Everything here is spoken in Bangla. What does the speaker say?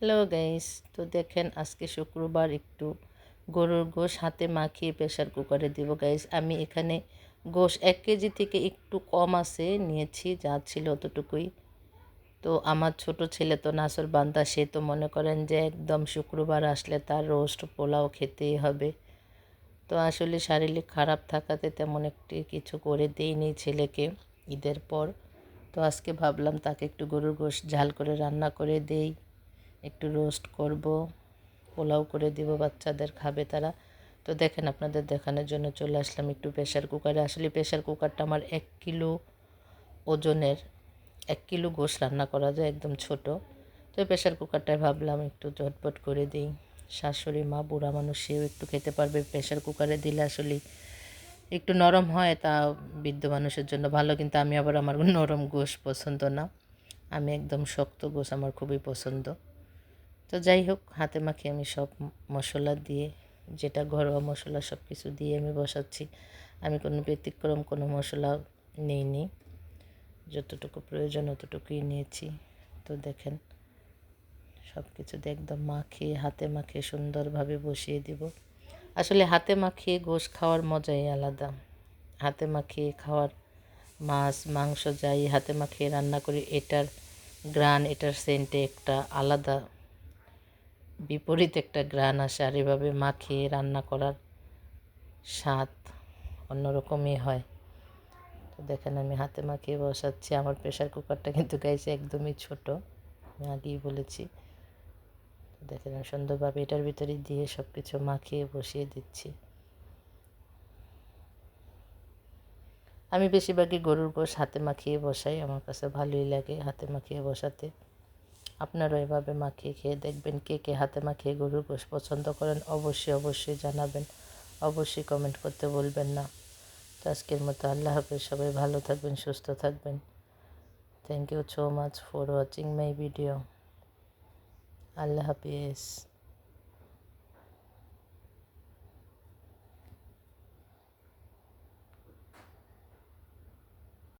হ্যালো গাইস, তো দেখেন আজকে শুক্রবার একটু গরুর গোশ হাতে মাখিয়ে প্রেশার কুকারে দিব গাইস। আমি এখানে গোশ 1 কেজি থেকে একটু কম আছে নিয়েছি, যা ছিল অতটুকুই। তো আমার ছোট ছেলে তো নাসর বান্দা, সে তো মনে করেন যে একদম শুক্রবার আসলে তার রোস্ট পোলাও খেতেই হবে। তো আসলে শারীরিক খারাপ থাকাতে তেমন একটি কিছু করে দেইনি ছেলেকে ঈদের পর। তো আজকে ভাবলাম তাকে একটু গরুর গোশ ঝাল করে রান্না করে দেই, একটু রোস্ট করব, পোলাও করে দিব, বাচ্চাদের খাবে তারা। তো দেখেন আপনাদের দেখানোর জন্য চলে আসলাম একটু প্রেশার কুকারে। আসলে প্রেশার কুকারটা আমার 1 কিলো ওজনের, 1 কিলো গোশ রান্না করা যায়, একদম ছোট। তো প্রেশার কুকারটায় ভাবলাম একটু ঝটপট করে দিই। শাশুড়ি মা বুড়া মানুষ, সেও একটু খেতে পারবে। প্রেশার কুকারে দিলে আসলে একটু নরম হয়, তা বৃদ্ধ মানুষের জন্য ভালো। কিন্তু আমি আবার আমার নরম গোশ পছন্দ না, আমি একদম শক্ত গোশ আমার খুবই পছন্দ। তো যাই হোক, হাতে মাখিয়ে আমি সব মশলা দিয়ে, যেটা ঘরোয়া মশলা সব কিছু দিয়ে আমি বসাচ্ছি। আমি কোনো ব্যতিক্রম কোনো মশলা নিইনি, যতটুকু প্রয়োজন অতটুকুই নিয়েছি। তো দেখেন সব কিছু দিয়ে একদম মাখিয়ে, হাতে মাখিয়ে সুন্দরভাবে বসিয়ে দিব। আসলে হাতে মাখিয়ে গোশ খাওয়ার মজাই আলাদা। হাতে মাখিয়ে খাওয়ার মাছ মাংস যাই হাতে মাখিয়ে রান্না করি, এটার গ্রান, এটার সেন্টে একটা আলাদা বিপরীত একটা গ্রান আসে। আর এভাবে মাখিয়ে রান্না করার স্বাদ অন্যরকমই হয়। তো দেখেন আমি হাতে মাখিয়ে বসাচ্ছি। আমার প্রেশার কুকারটা কিন্তু গাইছে একদমই ছোট, আমি আগেই বলেছি। তো দেখেন আমি সুন্দরভাবে এটার ভিতরে দিয়ে সব কিছু মাখিয়ে বসিয়ে দিচ্ছি। আমি বেশিরভাগই গরুর গোশ হাতে মাখিয়ে বসাই, আমার কাছে ভালোই লাগে হাতে মাখিয়ে বসাতে। আপনারা এভাবে মাখিয়ে খেয়ে দেখবেন। কে কে হাতে মাখিয়ে গরুর গোশ পছন্দ করেন অবশ্যই অবশ্যই জানাবেন, অবশ্যই কমেন্ট করতে বলবেন না। তো আজকের মতো আল্লাহ হাফেজ, সবাই ভালো থাকবেন, সুস্থ থাকবেন। Thank you so much for watching my video. আল্লাহ হাফেজ।